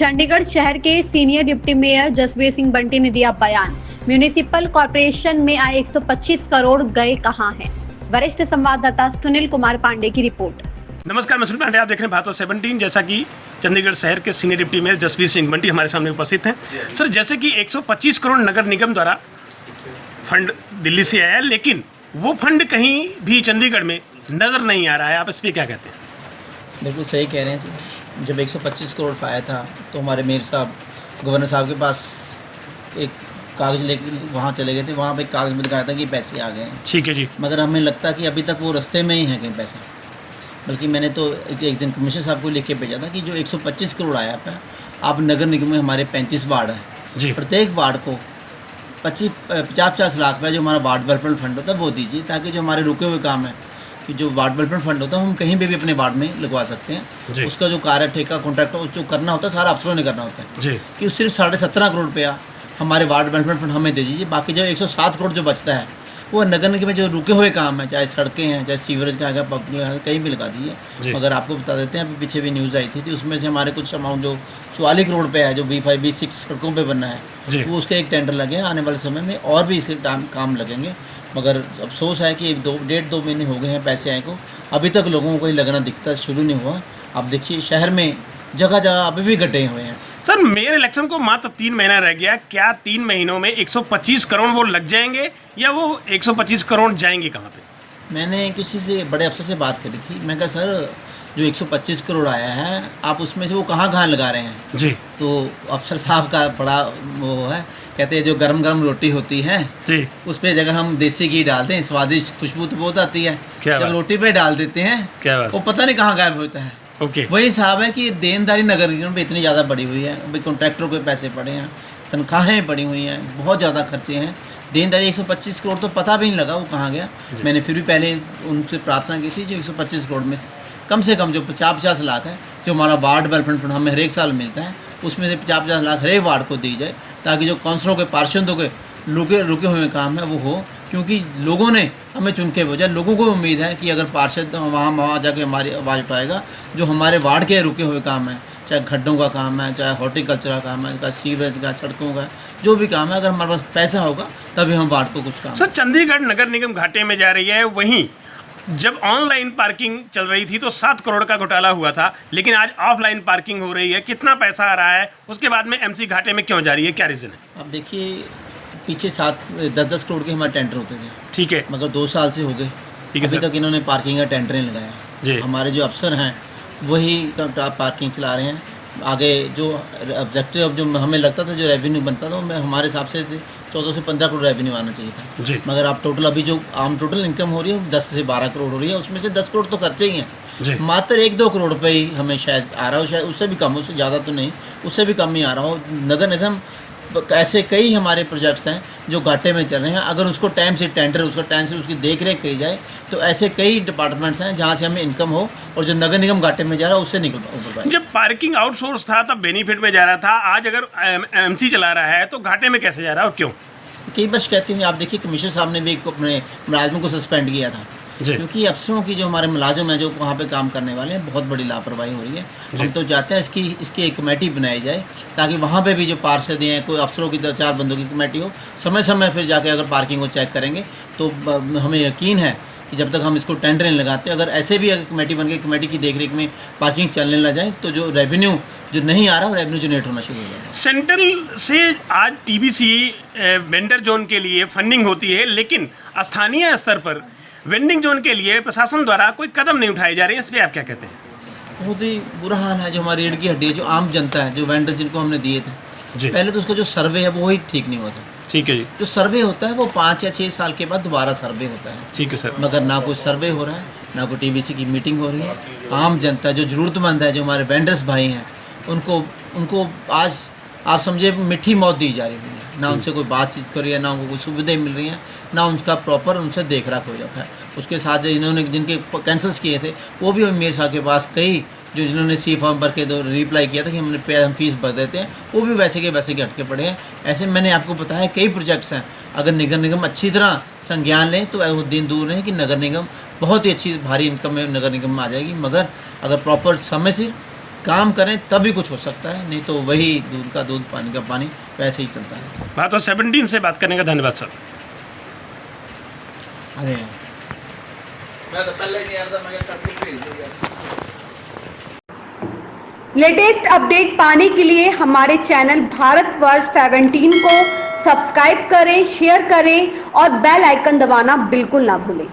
चंडीगढ़ शहर के senior deputy mayor Jasvir Singh Bunty ने दिया बयान। म्यूनिसिपल कॉर्पोरेशन में आए 125 करोड़ गए कहां हैं? वरिष्ठ संवाददाता सुनील कुमार पांडे की रिपोर्ट। नमस्कार, मैं सुनील पांडे, आप देख रहे हैं भारत 17। जैसा कि चंडीगढ़ शहर के senior deputy mayor Jasvir Singh Bunty हमारे सामने उपस्थित हैं। सर, जैसे कि 125 करोड़ नगर निगम द्वारा फंड दिल्ली से आया है, लेकिन वो फंड कहीं भी चंडीगढ़ में नज़र नहीं आ रहा है, आप इस पर क्या कहते हैं? बिल्कुल सही कह रहे हैं जी। जब 125 करोड़ आया था तो हमारे मेयर साहब गवर्नर साहब के पास एक कागज़ लेकर वहाँ चले गए थे। वहाँ पे कागज़ में दिखाया था कि पैसे आ गए हैं। ठीक है जी। मगर हमें लगता कि अभी तक वो रास्ते में ही है कहीं पैसा। बल्कि मैंने तो एक दिन कमिश्नर साहब को लिख के भेजा था कि जो 125 करोड़ आया था, आप नगर निगम में हमारे 35 वार्ड हैं जी, प्रत्येक वार्ड को 50-50 लाख रुपये जो हमारा वार्ड डेवलपमेंट फंड होता है वो दीजिए, ताकि जो हमारे रुके हुए काम है कि जो वार्ड डेवलपमेंट फंड होता है हम कहीं भी अपने वार्ड में लगवा सकते हैं। उसका जो कार्य ठेका कॉन्ट्रैक्ट जो करना होता है सारा अफसरों ने करना होता है जी। कि सिर्फ 17.5 करोड़ रुपया हमारे वार्ड डेवलपमेंट फंड हमें दे दीजिए। बाकी जो 107 करोड़ जो बचता है वो नगर निगम में जो रुके हुए काम है, चाहे सड़कें हैं, चाहे सीवरेज का है, पब्लिक है, कहीं भी लगा दीजिए। मगर आपको बता देते हैं, अभी पीछे भी न्यूज़ आई थी उसमें से हमारे कुछ अमाउंट जो 44 करोड़ रुपये है जो V5 V6 सड़कों पे बनना है, वो उसके एक टेंडर लगे हैं। आने वाले समय में और भी इसके काम लगेंगे। मगर अफसोस है कि 1.5-2 महीने हो गए हैं पैसे आए को, अभी तक लोगों को कोई लगना दिखता शुरू नहीं हुआ। अब देखिए शहर में जगह जगह अभी भी गड्ढे हुए हैं। सर, मेयर इलेक्शन को मात्र 3 महीना रह गया, क्या 3 महीनों में 125 करोड़ वो लग जाएंगे या वो 125 करोड़ जाएंगे कहाँ पे? मैंने किसी से बड़े अफसर से बात करी थी। मैं कहा सर जो 125 करोड़ आया है आप उसमें से वो कहाँ लगा रहे हैं जी? तो अफसर साहब का बड़ा वो है, कहते हैं जो गरम गरम रोटी होती है जी, उस पर जगह हम देसी घी डालते हैं, स्वादिष्ट खुशबू तो बहुत आती है, जब रोटी पे डाल देते हैं वो पता नहीं कहाँ गायब होता है। वही साहब है कि देनदारी नगर निगम पे इतनी ज़्यादा बढ़ी हुई है। अभी कॉन्ट्रैक्टरों के पैसे पड़े हैं, तनख्वाहें पड़ी हुई हैं, बहुत ज़्यादा खर्चे हैं। देनदारी 125 करोड़ तो पता भी नहीं लगा वो कहाँ गया। मैंने फिर भी पहले उनसे प्रार्थना की थी जो 125 करोड़ में से कम जो 50-50 लाख है जो हमारा वार्ड डेवलपमेंट फंड हमें हर एक साल मिलता है, उसमें से 50-50 लाख हर एक वार्ड को दी जाए, ताकि जो काउंसलरों के पार्षदों के रुके हुए काम है वो हो। क्योंकि लोगों ने हमें चुन के भेजा, लोगों को उम्मीद है कि अगर पार्षद वहाँ जाके हमारी आवाज़ उठाएगा, जो हमारे वार्ड के रुके हुए काम है, चाहे खड्डों का काम है, चाहे हॉर्टिकल्चर का काम है, चाहे सीवरेज का, सड़कों का, जो भी काम है, अगर हमारे पास पैसा होगा तभी हम वार्ड को कुछ काम। सर, चंडीगढ़ नगर निगम घाटे में जा रही है। वहीं जब ऑनलाइन पार्किंग चल रही थी तो 7 करोड़ का घोटाला हुआ था, लेकिन आज ऑफलाइन पार्किंग हो रही है। कितना पैसा आ रहा है? उसके बाद में MC घाटे में क्यों जा रही है, क्या रीज़न है? अब देखिए पीछे 10-10 करोड़ के हमारे टेंडर होते थे, ठीक है, मगर 2 साल से हो गए अभी तक इन्होंने पार्किंग का टेंडर नहीं लगाया। हमारे जो अफसर हैं वही पार्किंग चला रहे हैं। आगे जो ऑब्जेक्टिव जो हमें लगता था जो रेवेन्यू बनता था वो हमारे हिसाब से 14 से 15 करोड़ रेवेन्यू आना चाहिए था। मगर आप टोटल अभी जो आम टोटल इनकम हो रही है 10 से 12 करोड़ हो रही है, उसमें से 10 करोड़ तो खर्चे ही हैं। मात्र 1-2 करोड़ रुपये ही हमें शायद आ रहा हो, शायद उससे भी कम, उससे ज़्यादा तो नहीं, उससे भी कम ही आ रहा हो। नगर निगम ऐसे कई हमारे प्रोजेक्ट्स हैं जो घाटे में चल रहे हैं। अगर उसको टाइम से टेंडर टाइम से उसकी देख रेख की जाए तो ऐसे कई डिपार्टमेंट्स हैं जहाँ से हमें इनकम हो और जो नगर निगम घाटे में जा रहा है उससे निकल पाए। जब पार्किंग आउटसोर्स था तब बेनिफिट में जा रहा था, आज अगर MC चला रहा है तो घाटे में कैसे जा रहा है और क्यों? कई बस कहते हैं, आप देखिए कमिश्नर साहब ने भी अपने मुलाजमों को सस्पेंड किया था क्योंकि अफसरों की जो हमारे मुलाजिम हैं जो वहाँ पे काम करने वाले हैं बहुत बड़ी लापरवाही हो रही है। हम तो चाहते हैं इसकी एक कमेटी बनाई जाए ताकि वहाँ पे भी जो पार्षद हैं, कोई अफसरों की 2-4 बंदों की कमेटी हो, समय समय फिर जाके अगर पार्किंग को चेक करेंगे तो हमें यकीन है कि जब तक हम इसको टेंडर नहीं लगाते, अगर ऐसे भी अगर कमेटी बन गई, कमेटी की देखरेख में पार्किंग चलने लग जाए तो जो रेवेन्यू जो नहीं आ रहा रेवेन्यू जनरेट होना शुरू हो जाएगा। सेंट्रल से आज TBC वेंडर जोन के लिए फंडिंग होती है, लेकिन स्थानीय स्तर पर वेंडिंग जोन के लिए प्रशासन द्वारा कोई कदम नहीं उठाए जा रहे हैं। इस पर आप क्या कहते हैं? बहुत ही बुरा हाल है। जो हमारी रीढ़ की हड्डी है, जो आम जनता है, जो वेंडर जिनको हमने दिए थे पहले, तो उसका जो सर्वे है वो ही ठीक नहीं हुआ था। ठीक है जी। जो सर्वे होता है वो 5 या 6 साल के बाद दोबारा सर्वे होता है। ठीक है सर। मगर ना कोई सर्वे हो रहा है, ना कोई TBC की मीटिंग हो रही है। आम जनता जो ज़रूरतमंद है, जो हमारे वेंडर्स भाई हैं, उनको आज आप समझे मिठी मौत दी जा रही है। ना उनसे कोई बातचीत कर रही है, ना उनको कोई सुविधाएं मिल रही हैं, ना उनका प्रॉपर उनसे देख रेख हो जाता है। उसके साथ इन्होंने जिनके कैंसल्स किए थे वो भी मेरे साहब के पास कई जो जिन्होंने C फॉर्म भर के तो रिप्लाई किया था कि हम फीस भर देते हैं, वो भी वैसे के अटके पड़े हैं। ऐसे मैंने आपको बताया कई प्रोजेक्ट्स हैं। अगर नगर निगम अच्छी तरह संज्ञान लें तो वो दिन दूर है कि नगर निगम बहुत ही अच्छी भारी इनकम में नगर निगम में आ जाएगी। मगर अगर प्रॉपर समय से काम करें तभी कुछ हो सकता है, नहीं तो वही दूध का दूध पानी का पानी वैसे ही चलता है। भातो 17 से बात करने का धन्यवाद सर। अरे मैं तो पहले नहीं आता, मैं करके भेज दूंगा। लेटेस्ट अपडेट पाने के लिए हमारे चैनल भारतवर्ष 17 को सब्सक्राइब करें, शेयर करें और बेल आइकन दबाना बिल्कुल ना भूलें।